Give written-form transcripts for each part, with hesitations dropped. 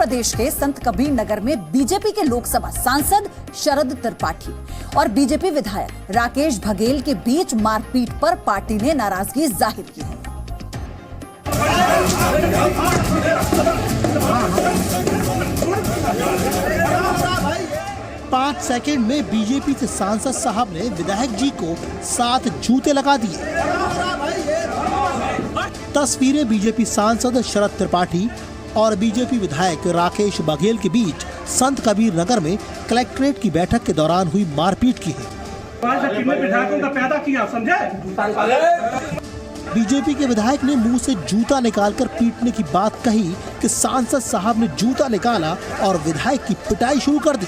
प्रदेश के संत कबीर नगर में बीजेपी के लोकसभा सांसद शरद त्रिपाठी और बीजेपी विधायक राकेश बघेल के बीच मारपीट पर पार्टी ने नाराजगी जाहिर की है। 5 सेकंड में बीजेपी के सांसद साहब ने विधायक जी को 7 जूते लगा दिए। तस्वीरें बीजेपी सांसद शरद त्रिपाठी और बीजेपी विधायक राकेश बघेल के बीच संत कबीर नगर में कलेक्ट्रेट की बैठक के दौरान हुई मारपीट की है। विधायकों का पैदा किया, समझे? बीजेपी के विधायक ने मुंह से जूता निकालकर पीटने की बात कही कि सांसद साहब ने जूता निकाला और विधायक की पिटाई शुरू कर दी।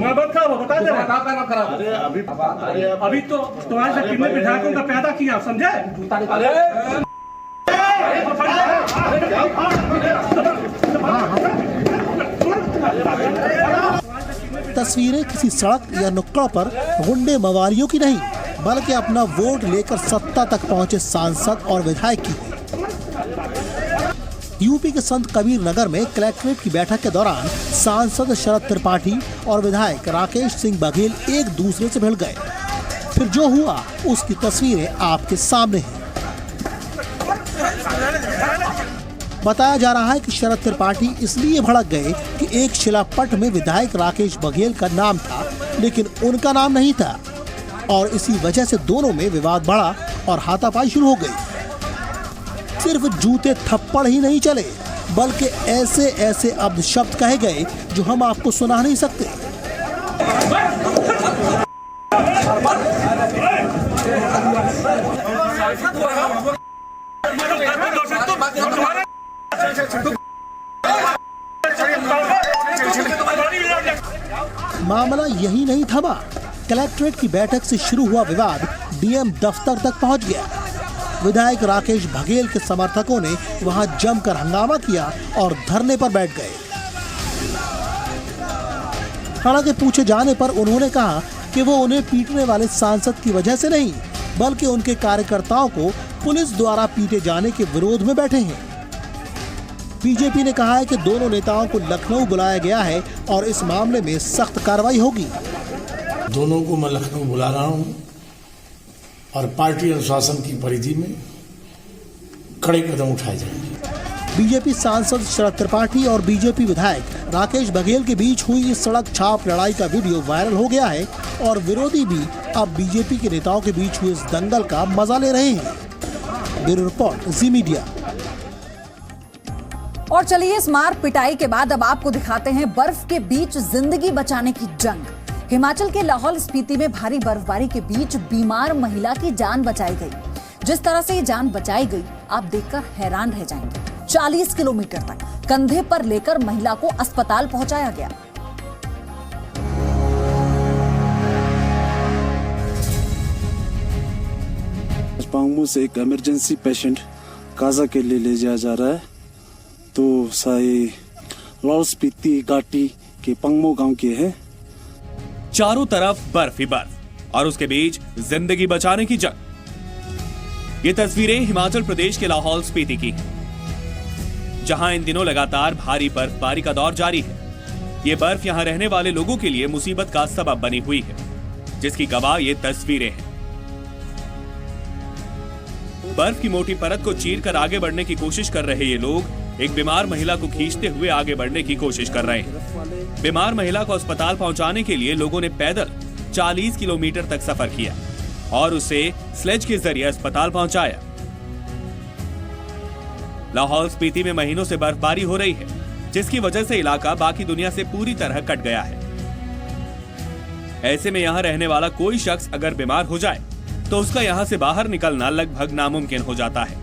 बता दे अभी तो तुम्हारे से कितने विधायकों का पैदा किया, समझे? तस्वीरें किसी सड़क या नुक्कड़ पर गुंडे मवालियों की नहीं, बल्कि अपना वोट लेकर सत्ता तक पहुंचे सांसद और विधायक की। यूपी के संत कबीर नगर में कलेक्ट्रेट की बैठक के दौरान सांसद शरद त्रिपाठी और विधायक राकेश सिंह बघेल एक दूसरे से भिड़ गए। फिर जो हुआ उसकी तस्वीरें आपके सामने हैं। बताया जा रहा है कि शरद त्रिपाठी इसलिए भड़क गए कि एक शिलापट में विधायक राकेश बघेल का नाम था, लेकिन उनका नाम नहीं था, और इसी वजह से दोनों में विवाद बढ़ा और हाथापाई शुरू हो गई। सिर्फ जूते थप्पड़ ही नहीं चले, बल्कि ऐसे ऐसे अपशब्द कहे गए जो हम आपको सुना नहीं सकते। मामला यही नहीं थमा। कलेक्ट्रेट की बैठक से शुरू हुआ विवाद डीएम दफ्तर तक पहुंच गया। विधायक राकेश बघेल के समर्थकों ने वहां जमकर हंगामा किया और धरने पर बैठ गए। हालांकि पूछे जाने पर उन्होंने कहा कि वो उन्हें पीटने वाले सांसद की वजह से नहीं, बल्कि उनके कार्यकर्ताओं को पुलिस द्वारा पीटे जाने के विरोध में बैठे हैं। बीजेपी ने कहा है कि दोनों नेताओं को लखनऊ बुलाया गया है और इस मामले में सख्त कार्रवाई होगी। दोनों को मैं लखनऊ बुला रहा हूं और पार्टी अनुशासन की परिधि में कड़े कदम उठाए जाएंगे। बीजेपी सांसद शरद त्रिपाठी और बीजेपी विधायक राकेश बघेल के बीच हुई इस सड़क छाप लड़ाई का वीडियो वायरल हो गया है और विरोधी भी अब बीजेपी के नेताओं के बीच हुए इस दंगल का मजा ले रहे हैं। ब्यूरो रिपोर्ट, जी मीडिया। और चलिए इस मार पिटाई के बाद अब आपको दिखाते हैं बर्फ के बीच जिंदगी बचाने की जंग। हिमाचल के लाहौल स्पीति में भारी बर्फबारी के बीच बीमार महिला की जान बचाई गई। जिस तरह से ये जान बचाई गई आप देखकर हैरान रह जाएंगे। 40 किलोमीटर तक कंधे पर लेकर महिला को अस्पताल पहुंचाया गया। पांगमू से एक इमरजेंसी पेशेंट काजा के लिए ले जाया जा रहा है। तो लाहौल स्पीति घाटी के पंगमो गांव के है। चारों तरफ बर्फ ही बर्फ और उसके बीच जिंदगी बचाने की जंग। ये तस्वीरें हिमाचल प्रदेश के लाहौल स्पीति की हैं, जहां इन दिनों लगातार भारी बर्फबारी का दौर जारी है। ये बर्फ यहां रहने वाले लोगों के लिए मुसीबत का सबब बनी हुई है, जिसकी गवाह ये तस्वीरें हैं। बर्फ की मोटी परत को चीरकर आगे बढ़ने की कोशिश कर रहे ये लोग एक बीमार महिला को खींचते हुए आगे बढ़ने की कोशिश कर रहे हैं। बीमार महिला को अस्पताल पहुंचाने के लिए लोगों ने पैदल 40 किलोमीटर तक सफर किया और उसे स्लेज के जरिए अस्पताल पहुंचाया। लाहौल स्पीति में महीनों से बर्फबारी हो रही है, जिसकी वजह से इलाका बाकी दुनिया से पूरी तरह कट गया है। ऐसे में यहां रहने वाला कोई शख्स अगर बीमार हो जाए तो उसका यहां से बाहर निकलना लगभग नामुमकिन हो जाता है,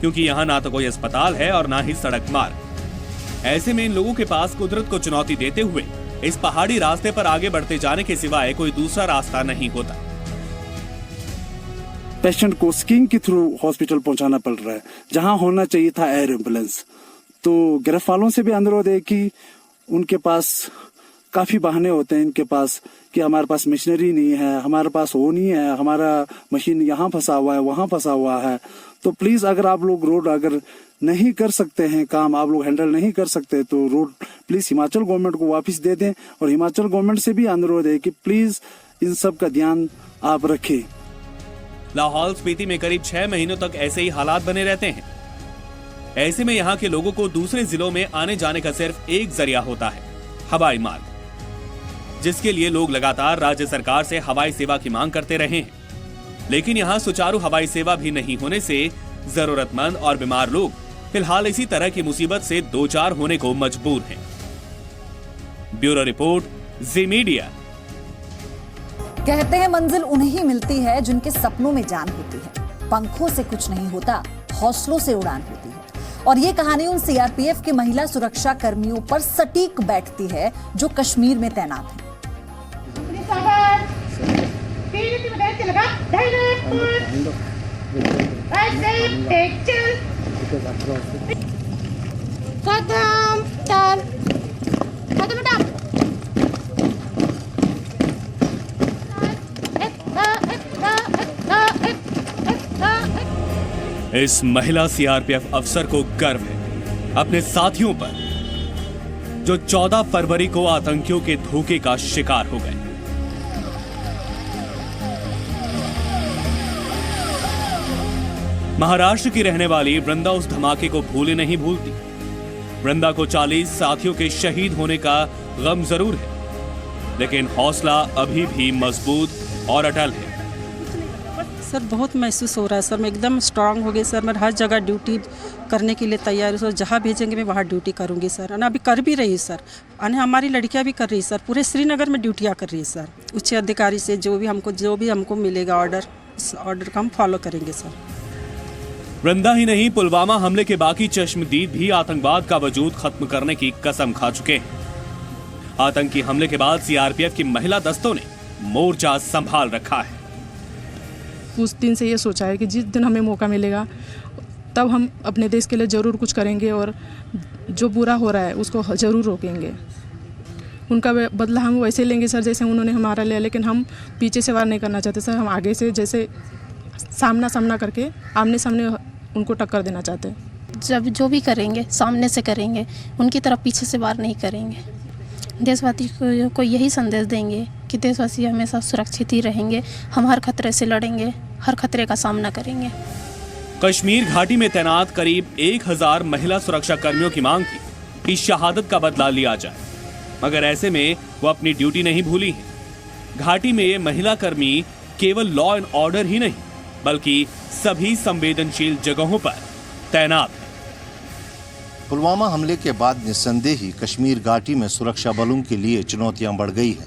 क्योंकि यहाँ ना तो कोई अस्पताल है और ना ही सड़क मार्ग। ऐसे में इन लोगों के पास कुदरत को चुनौती देते हुए इस पहाड़ी रास्ते पर आगे बढ़ते जाने के सिवाय कोई दूसरा रास्ता नहीं होता। पेशेंट को स्कीइंग के थ्रू हॉस्पिटल पहुंचाना पड़ रहा है, जहां होना चाहिए था एयर एम्बुलेंस। तो गिरफ्त वालों से भी अनुरोध है कि उनके पास काफी बहाने होते हैं, इनके पास कि हमारे पास मशीनरी नहीं है, हमारे पास वो नहीं है, हमारा मशीन यहाँ फंसा हुआ है, वहाँ फंसा हुआ है। तो प्लीज अगर आप लोग रोड अगर नहीं कर सकते हैं, काम आप लोग हैंडल नहीं कर सकते, तो रोड प्लीज हिमाचल गवर्नमेंट को वापस दे दें। और हिमाचल गवर्नमेंट से भी अनुरोध है कि प्लीज इन सब का ध्यान आप रखें। लाहौल स्पीति में करीब 6 महीनों तक ऐसे ही हालात बने रहते हैं। ऐसे में यहाँ के लोगों को दूसरे जिलों में आने जाने का सिर्फ एक जरिया होता है, हवाई मार्ग, जिसके लिए लोग लगातार राज्य सरकार से हवाई सेवा की मांग करते रहे हैं। लेकिन यहाँ सुचारू हवाई सेवा भी नहीं होने से जरूरतमंद और बीमार लोग फिलहाल इसी तरह की मुसीबत से दो चार होने को मजबूर हैं। ब्यूरो रिपोर्ट, जी मीडिया। कहते हैं मंजिल उन्हें मिलती है जिनके सपनों में जान होती है। पंखों से कुछ नहीं होता, हौसलों से उड़ान होती है। और ये कहानी उन सीआरपीएफ के महिला सुरक्षा कर्मियों पर सटीक बैठती है जो कश्मीर में तैनात हैं। इस महिला सीआरपीएफ अफसर को गर्व है अपने साथियों पर, जो 14 फरवरी को आतंकियों के धोखे का शिकार हो गए। महाराष्ट्र की रहने वाली वृंदा उस धमाके को भूले नहीं भूलती। वृंदा को 40 साथियों के शहीद होने का गम जरूर है, लेकिन हौसला अभी भी मजबूत और अटल है। सर बहुत महसूस हो रहा है सर, मैं एकदम स्ट्रांग हो गई सर। मैं हर जगह ड्यूटी करने के लिए तैयार हूँ सर। जहाँ भेजेंगे मैं वहाँ ड्यूटी करूँगी सर। और अभी कर भी रही सर, हमारी लड़कियाँ भी कर रही सर। पूरे श्रीनगर में ड्यूटियाँ कर रही है सर। उच्च अधिकारी से जो भी हमको मिलेगा ऑर्डर, उस ऑर्डर का हम फॉलो करेंगे सर। वृंदा ही नहीं, पुलवामा हमले के बाकी चश्मदीद भी आतंकवाद का वजूद खत्म करने की कसम खा चुके हैं। आतंकी हमले के बाद सीआरपीएफ की महिला दस्तों ने मोर्चा संभाल रखा है। उस दिन से ये सोचा है कि जिस दिन हमें मौका मिलेगा तब हम अपने देश के लिए ज़रूर कुछ करेंगे और जो बुरा हो रहा है उसको ज़रूर रोकेंगे। उनका बदला हम वैसे लेंगे सर जैसे उन्होंने हमारा लिया, लेकिन हम पीछे से वार नहीं करना चाहते सर। हम आगे से जैसे सामना करके आमने सामने उनको टक्कर देना चाहते हैं। जब जो भी करेंगे सामने से करेंगे, उनकी तरफ पीछे से वार नहीं करेंगे। देशवासी को यही संदेश देंगे कि देशवासी हमेशा सुरक्षित ही रहेंगे। हम हर खतरे से लड़ेंगे, हर खतरे का सामना करेंगे। कश्मीर घाटी में तैनात करीब 1000 महिला सुरक्षा कर्मियों की मांग थी कि शहादत का बदला लिया जाए, मगर ऐसे में वो अपनी ड्यूटी नहीं भूली है। घाटी में ये महिला कर्मी केवल लॉ एंड ऑर्डर ही नहीं, बल्कि सभी संवेदनशील जगहों पर तैनात है। पुलवामा हमले के बाद निस्संदेह ही कश्मीर घाटी में सुरक्षा बलों के लिए चुनौतियां बढ़ गई है,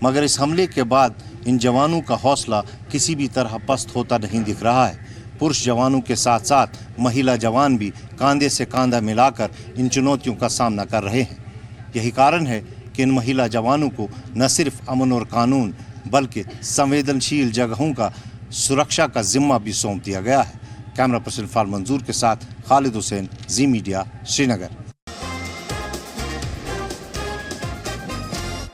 मगर इस हमले के बाद इन जवानों का हौसला किसी भी तरह पस्त होता नहीं दिख रहा है। पुरुष जवानों के साथ साथ महिला जवान भी कांधे से कांधा मिलाकर इन चुनौतियों का सामना कर रहे हैं। यही कारण है कि इन महिला जवानों को न सिर्फ अमन और कानून बल्कि संवेदनशील जगहों का सुरक्षा का जिम्मा भी सौंप दिया गया है। कैमरा पर्सन फाल मंजूर के साथ खालिद हुसैन, जी मीडिया, श्रीनगर।